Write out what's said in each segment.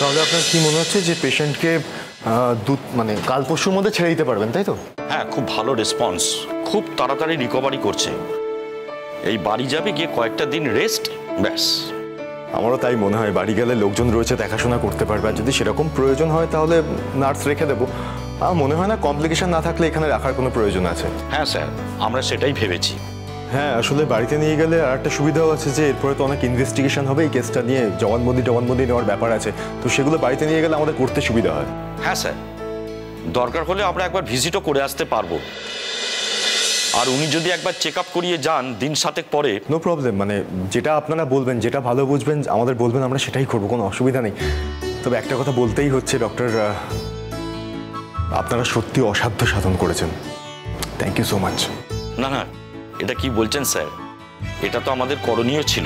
তাহলে আপনার কি মনে হচ্ছে যে পেশেন্টকে মানে কাল পরশুর মধ্যে ছেড়ে দিতে পারবেন, তাই তো? হ্যাঁ, খুব ভালো রেসপন্স, খুব তাড়াতাড়ি রিকভারি করছে। এই বাড়ি যাবে, গিয়ে কয়েকটা দিন রেস্ট, ব্যাস। আমারও তাই মনে হয়, বাড়ি গেলে লোকজন রয়েছে, দেখাশোনা করতে পারবে। আর যদি সেরকম প্রয়োজন হয় তাহলে নার্স রেখে দেবো। আমার মনে হয় না কমপ্লিকেশন না থাকলে এখানে রাখার কোনো প্রয়োজন আছে। হ্যাঁ স্যার, আমরা সেটাই ভেবেছি। হ্যাঁ, আসলে বাড়িতে নিয়ে গেলে আর একটা সুবিধাও আছে যে এরপরে তো অনেক ইনভেস্টিগেশন হবে এই কেসটা নিয়ে, জবানবন্দি নেওয়ার ব্যাপার আছে, তো সেগুলো বাড়িতে নিয়ে গেলে আমাদের করতে সুবিধা হয়। হ্যাঁ স্যার, দরকার হলে আমরা একবার ভিজিটও করে আসতে পারবো। আর উনি যদি একবার চেক আপ করিয়ে যান দিন 7 পরে। নো প্রবলেম, মানে যেটা আপনারা বলবেন, যেটা ভালো বুঝবেন, আমাদের বলবেন, আমরা সেটাই করবো, কোনো অসুবিধা নেই। তবে একটা কথা বলতেই হচ্ছে ডক্টর, আপনারা সত্যি অসাধ্য সাধন করেছেন। Thank you so much. না না, এটা কি বলছেন স্যার, এটা তো আমাদের করণীয় ছিল।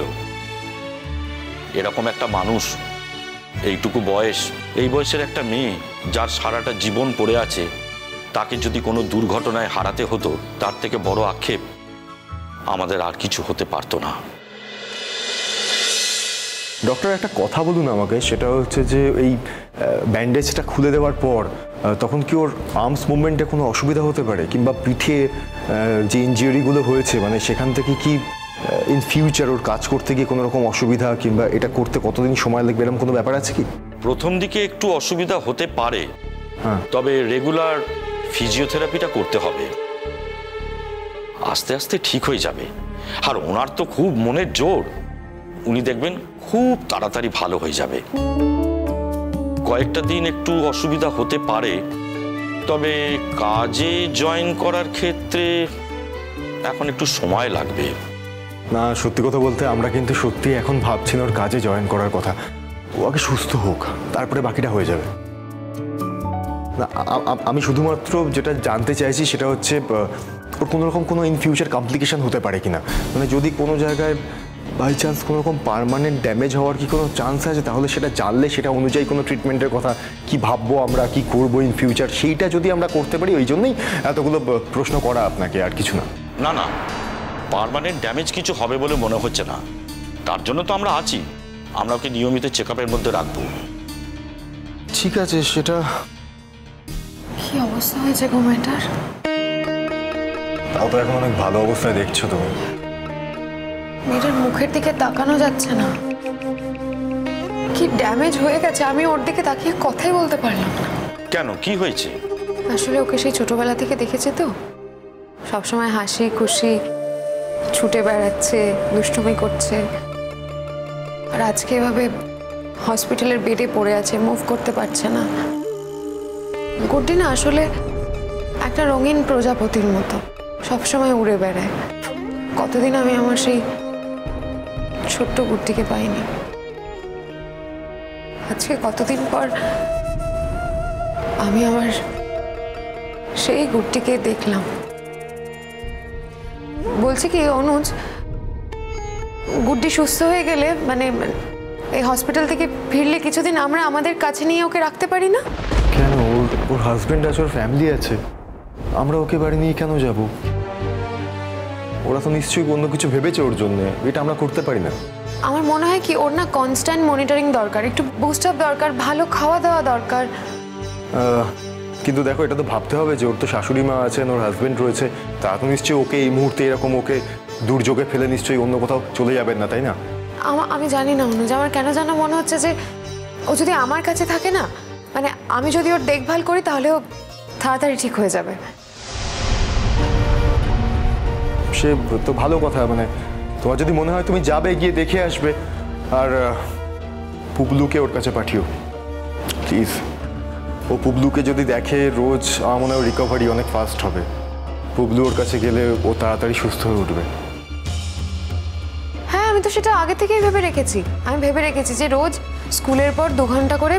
এরকম একটা মানুষ, এইটুকু বয়স, এই বয়সের একটা মেয়ে যার সারাটা জীবন পড়ে আছে, তাকে যদি কোনো দুর্ঘটনায় হারাতে হতো, তার থেকে বড় আক্ষেপ আমাদের আর কিছু হতে পারতো না। ডক্টর একটা কথা বলুন আমাকে, সেটা হচ্ছে যে এই ব্যান্ডেজটা খুলে দেওয়ার পর তখন কি ওর আর্মস মুভমেন্টে কোনো অসুবিধা হতে পারে, কিংবা পিঠে যে ইনজিউরিগুলো হয়েছে, মানে সেখান থেকে কি ইন ফিউচার ওর কাজ করতে গিয়ে কোনো রকম অসুবিধা, কিংবা এটা করতে কতদিন সময় লাগবে, এরকম কোনো ব্যাপার আছে কি? প্রথম দিকে একটু অসুবিধা হতে পারে, হ্যাঁ, তবে রেগুলার ফিজিওথেরাপিটা করতে হবে। আস্তে আস্তে ঠিক হয়ে যাবে। আর ওনার তো খুব মনের জোর, উনি দেখবেন খুব তাড়াতাড়ি ভালো হয়ে যাবে। কয়েকটা দিন একটু অসুবিধা হতে পারে, তবে কাজে জয়েন করার ক্ষেত্রে এখন একটু সময় লাগবে। না, সত্যি কথা বলতে আমরা কিন্তু সত্যি এখন ভাবছি না ওর কাজে জয়েন করার কথা। ও আগে সুস্থ হোক, তারপরে বাকিটা হয়ে যাবে। না, আমি শুধুমাত্র যেটা জানতে চাইছি সেটা হচ্ছে ওর কোনো রকম কোনো ইন ফিউচার কমপ্লিকেশন হতে পারে কিনা, মানে যদি কোনো জায়গায় বাই চান্স কোনো রকম পার্মানেন্ট ড্যামেজ হওয়ার কি কোনো চান্স আছে, তাহলে সেটা জানলে সেটা অনুযায়ী কোনো ট্রিটমেন্টের কথা কি ভাববো আমরা, কি করবো ইন ফিউচার, সেইটা যদি আমরা করতে পারি, ওই জন্যই এতগুলো প্রশ্ন করা আপনাকে, আর কিছু না। না না, পার্মানেন্ট ড্যামেজ কিছু হবে বলে মনে হচ্ছে না। তার জন্য তো আমরা আছি, আমরা ওকে নিয়মিত চেক আপের মধ্যে রাখবো। ঠিক আছে, সেটা কি অবস্থা হয়েছে গো মেয়েটার? তাও তো এখন অনেক ভালো অবস্থায় দেখছো তুমি। মেয়েটার মুখের দিকে তাকানো যাচ্ছে না, কি ড্যামেজ হয়ে গেছে, আমি ওর দিকে তাকিয়ে কথাই বলতে পারলাম না। কেন, কি হয়েছে? আসলে ওকে সেই ছোটবেলা থেকে দেখেছে তো, সবসময় হাসি খুশি, ছুটে বেড়াচ্ছে, দুষ্টুমি করছে। আর আজকে এভাবে হসপিটালের বেডে পড়ে আছে, মুভ করতে পারছে না। গুড্ডি না আসলে একটা রঙিন প্রজাপতির মতো সবসময় উড়ে বেড়ায়। কতদিন আমি আমার সেই ছোট্ট গুড্ডিকে পাইনি। আজকে কতদিন পর আমি আমার সেই গুড্ডিকে দেখলাম। বলছি কি অনুজ, গুড্ডি সুস্থ হয়ে গেলে, মানে এই হসপিটাল থেকে ফিরলে কিছুদিন আমরা আমাদের কাছে নিয়ে ওকে রাখতে পারি না? কেন? ওর হাজবেন্ড আছে, ওর ফ্যামিলি আছে, আমরা ওকে বাড়ি নিয়ে কেন যাব? ওরা তো নিশ্চয়ই অন্য কিছু ভেবেছে ওর জন্য, এটা আমরা করতে পারি না? আমার মনে হয় কি ওর না কনস্ট্যান্ট মনিটরিং দরকার, একটু বুস্ট আপ দরকার, ভালো খাওয়া দাওয়া দরকার। কিন্তু দেখো, এটা তো ভাবতে হবে যে ওর তো শাশুড়ি মা আছেন, ওর হাজবেন্ড রয়েছে, তা তো নিশ্চয়ই ওকে এই মুহূর্তে এরকম ওকে দুর্যোগে ফেলে নিশ্চয়ই অন্য কোথাও চলে যাবেন না, তাই না? আমি জানি না অনুজ, আমার কেন যেন মনে হচ্ছে যে ও যদি আমার কাছে থাকে না, মানে আমি যদি ওর দেখভাল করি, তাহলে ও তাড়াতাড়ি ঠিক হয়ে যাবে। সে তো ভালো কথা, মানে তোমার যদি মনে হয় তুমি যাবে, গিয়ে দেখে আসবে, আর পুবলুকে ওর কাছে পাঠিও প্লিজ। ও পুবলুকে যদি দেখে রোজ, আমার মনে হয় রিকভারি অনেক ফাস্ট হবে। পুবলু ওর কাছে গেলে ও তাড়াতাড়ি সুস্থ হয়ে উঠবে। হ্যাঁ, আমি তো সেটা আগে থেকেই ভেবে রেখেছি। আমি ভেবে রেখেছি যে রোজ স্কুলের পর 2 ঘন্টা করে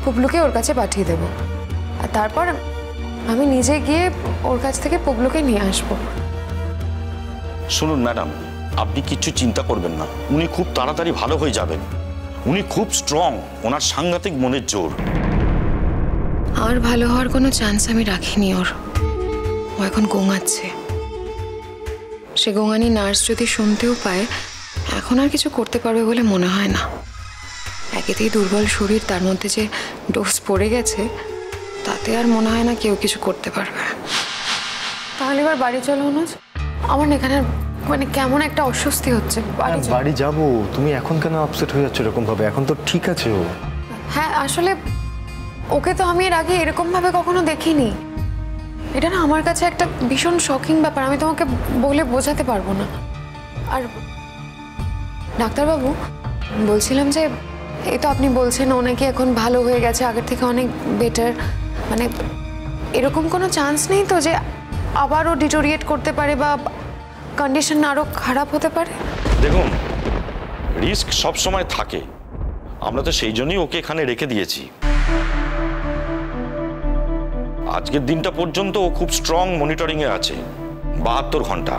পুবলুকে ওর কাছে পাঠিয়ে দেবো, আর তারপর আমি নিজে গিয়ে ওর কাছ থেকে পুবলুকে নিয়ে আসবো। শুনুন ম্যাডাম, আপনি কিচ্ছু চিন্তা করবেন না, উনি খুব তাড়াতাড়ি ভালো হয়ে যাবেন। উনি খুব স্ট্রং, ওনার সাংঘাতিক মনের জোর। আর ভালো হওয়ার কোনো চান্স আমি রাখিনি ওর। ও এখন গোঙাচ্ছে। সে গোঙানি নার্স যদি শুনতেও পায়, এখন আর কিছু করতে পারবে বলে মনে হয় না। একেতেই দুর্বল শরীর, তার মধ্যে যে ডোজ পড়ে গেছে, তাতে আর মনে হয় না কেউ কিছু করতে পারবে। তাহলে এবার বাড়ি চলো অনুজ। আমার না এখানে মানে কেমন একটা অস্বস্তি হচ্ছে। বাড়ি যাবো, তুমি এখন কেন আপসেট হয়ে যাচ্ছ এরকম ভাবে? এখন তো ঠিক আছে ও। হ্যাঁ, আসলে ওকে তো আমি এর আগে এরকম ভাবে কখনো দেখিনি। এটা না আমার কাছে একটা ভীষণ শকিং ব্যাপার, আমি তোমাকে বলে বোঝাতে পারবো না। আর ডাক্তারবাবু, বলছিলাম যে এই তো আপনি বলছেন ও নাকি এখন ভালো হয়ে গেছে, আগের থেকে অনেক বেটার, মানে এরকম কোনো চান্স নেই তো যে আবারও ডিটোরিয়েট করতে পারে বা কন্ডিশন আরও খারাপ হতে পারে? দেখুন, রিস্ক সব সময় থাকে, আমরা তো সেই জন্যই ওকে এখানে রেখে দিয়েছি। আজকের দিনটা পর্যন্ত ও খুব স্ট্রং মনিটরিংয়ে আছে, 72 ঘন্টা।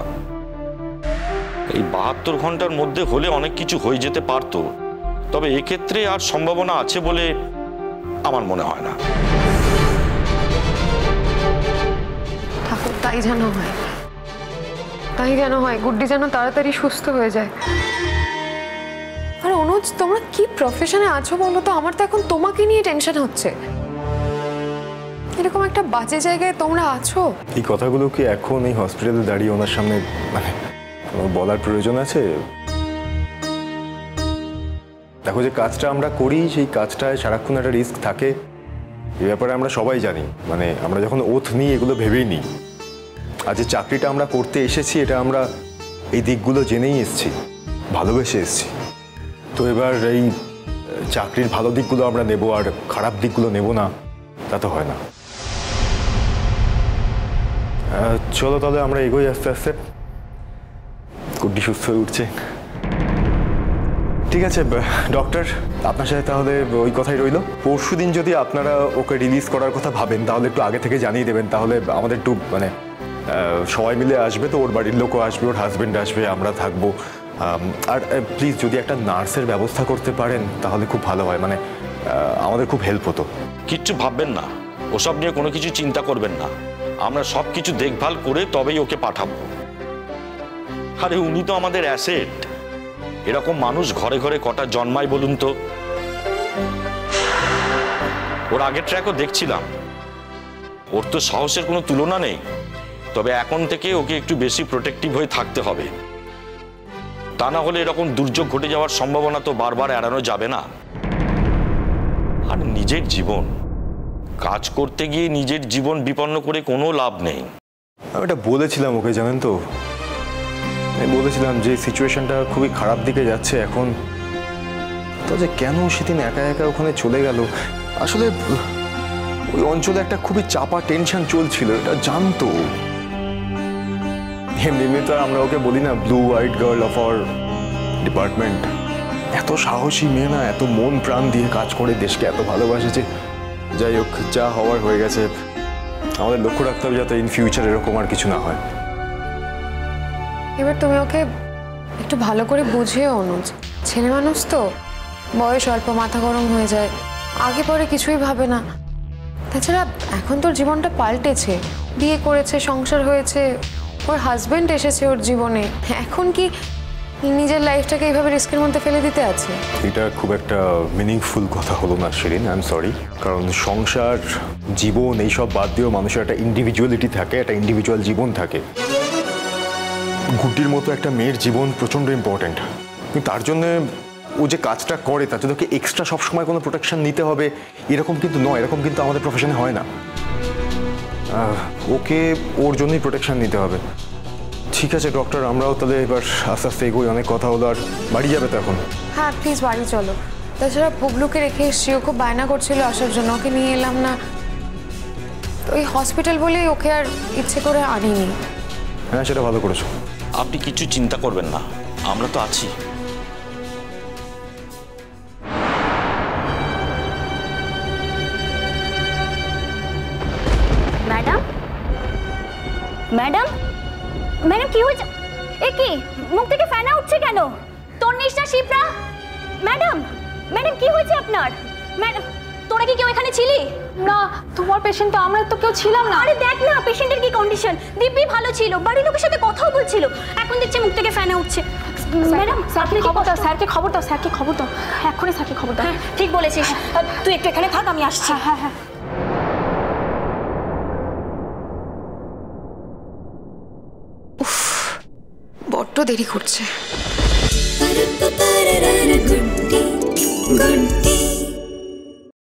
এই 72 ঘন্টার মধ্যে হলে অনেক কিছু হয়ে যেতে পারতো, তবে এক্ষেত্রে আর সম্ভাবনা আছে বলে আমার মনে হয় না। ঠাকুর তাই যেন হয়, তাই যেন হয়, গুড্ডি যেন তাড়াতাড়ি সুস্থ হয়ে যায়। আর অনুজ, তোমরা কি প্রফেশনে আছো বলো তো? আমার তো এখন তোমাকে নিয়ে টেনশন হচ্ছে। এরকম একটা বাজে জায়গায় তোমরা আছো। এই কথাগুলো কি এখন এই হসপিটালে দাঁড়িয়ে ওনার সামনে মানে কোনো বলার প্রয়োজন আছে? দেখো, যে কাজটা আমরা করি সেই কাজটায় সারাক্ষণ একটা রিস্ক থাকে, এই ব্যাপারে আমরা সবাই জানি। মানে আমরা যখন ওথ নিই এগুলো ভেবেই নিই। আর যে চাকরিটা আমরা করতে এসেছি এটা আমরা এই দিকগুলো জেনেই এসেছি, ভালোবেসে এসেছি। তো এবার এই চাকরির ভালো দিকগুলো আমরা নেব আর খারাপ দিকগুলো নেব না, তা তো হয় না। চলো তাহলে আমরা এগোই আস্তে আস্তে। গুড্ডি সুস্থ হয়ে উঠছে। ঠিক আছে ডক্টর, আপনার সাথে তাহলে ওই কথাই রইল। পরশুদিন যদি আপনারা ওকে রিলিজ করার কথা ভাবেন তাহলে একটু আগে থেকে জানিয়ে দেবেন, তাহলে আমাদের একটু মানে সবাই মিলে আসবে, তো ওর বাড়ির লোকও আসবে, ওর হাজবেন্ড আসবে, আমরা থাকবো। আর প্লিজ যদি একটা নার্সের ব্যবস্থা করতে পারেন তাহলে খুব ভালো হয়, মানে আমাদের খুব হেল্প হতো। কিচ্ছু ভাববেন না, ওসব নিয়ে কোনো কিছু চিন্তা করবেন না, আমরা সব কিছু দেখভাল করে তবেই ওকে পাঠাবো। আরে উনি তো আমাদের অ্যাসেট। এরকম মানুষ ঘরে ঘরে কটা জন্মায় বলুন তো? ওর আগের ট্র্যাকও দেখছিলাম, ওর তো সাহসের কোনো তুলনা নেই। তবে এখন থেকে ওকে একটু বেশি প্রোটেক্টিভ হয়ে থাকতে হবে, তা না হলে এরকম দুর্যোগ ঘটে যাওয়ার সম্ভাবনা তো বারবার এড়ানো যাবে না। আর নিজের জীবন, কাজ করতে গিয়ে নিজের জীবন বিপন্ন করে কোনো লাভ নেই। আমি এটা বলেছিলাম ওকে, জানেন তো, আমি বলেছিলাম যে সিচুয়েশনটা খুবই খারাপ দিকে যাচ্ছে এখন। তো যে কেন সেদিন একা একা ওখানে চলে গেল, আসলে ওই অঞ্চলে একটা খুবই চাপা টেনশন চলছিল, এটা জানতো। এমনি তো আমরা ওকে বলি না blue white girl of our department. এত সাহসী মেয়ে না, এত মন প্রাণ দিয়ে কাজ করে দেশকে এত ভালোবাসেছে। যাই হোক, যা হওয়ার হয়ে গেছে। আমাদের লক্ষ্য রাখতে হবে যাতে ইন ফিউচার এরকম আর কিছু না হয়। এবার তুমি ওকে একটু ভালো করে বুঝিও অনুজ, ছেলে মানুষ তো, বয়স অল্প, মাথা গরম হয়ে যায়, আগে পরে কিছুই ভাবে না। তাছাড়া এখন তোর জীবনটা পাল্টেছে, বিয়ে করেছে, সংসার হয়েছে, ওর হাজবেন্ড এসেছে ওর জীবনে, এখন কি নিজের লাইফটাকে এইভাবে রিস্কের মধ্যে ফেলে দিতে আছে? এটা খুব একটা মিনিংফুল কথা হলো না শিরিন, আই এম সরি। কারণ সংসার, জীবন এইসব বাদ দিয়েও মানুষের একটা ইন্ডিভিজুয়ালিটি থাকে, একটা ইন্ডিভিজুয়াল জীবন থাকে। গুড্ডির মতো একটা মেয়ের জীবন প্রচণ্ড ইম্পর্ট্যান্ট, কিন্তু তার জন্য ও যে কাজটা করে তার জন্য এক্সট্রা সবসময় কোনো প্রোটেকশন নিতে হবে এরকম কিন্তু নয়, এরকম কিন্তু আমাদের প্রফেশনে হয় না। ওকে ওর জন্যই প্রোটেকশন নিতে হবে। ঠিক আছে ডক্টর, আমরাও তাহলে এবার আস্তে আস্তে এগোই, অনেক কথা হলো। আর বাড়ি যাবে তো এখন? হ্যাঁ প্লিজ বাড়ি চলো। তাছাড়া পুবলুকে রেখে এসছি, ও খুব বায়না করছিল আসার জন্য, ওকে নিয়ে এলাম না। ওই হসপিটাল বলেই ওকে আর ইচ্ছে করে আনিনি। হ্যাঁ সেটা ভালো করেছো। আপনি কিছু চিন্তা করবেন না, আমরা তো আছি। ম্যাডাম, ম্যাডাম, ম্যাডাম কি হয়েছে? এ কি মুখ থেকে ফেনা উঠছে কেন? তোর নিশা শিপ্রা। ম্যাডাম, ম্যাডাম কি হয়েছে আপনার? ম্যাডাম, তোরা কি কেউ এখানে ছিলি? না, তোমার পেশেন্ট তো আমরা তো কেউ ছিলাম না। আরে দেখ না পেশেন্টের কি কন্ডিশন, দিব্যি ভালো ছিল, বাড়ির লোকের সাথে কথাও বলছিল, এখন দেখছি মুখ থেকে ফেনা উঠছে। ম্যাডাম স্যারকে খবর দাও, স্যারকে খবর দাও, স্যারকে খবর দাও, এক্ষুনি স্যারকে খবর দাও। হ্যাঁ ঠিক বলেছিস, তুই একটু এখানে থাক, আমি আসছি। হ্যাঁ হ্যাঁ বড্ড দেরি করছে।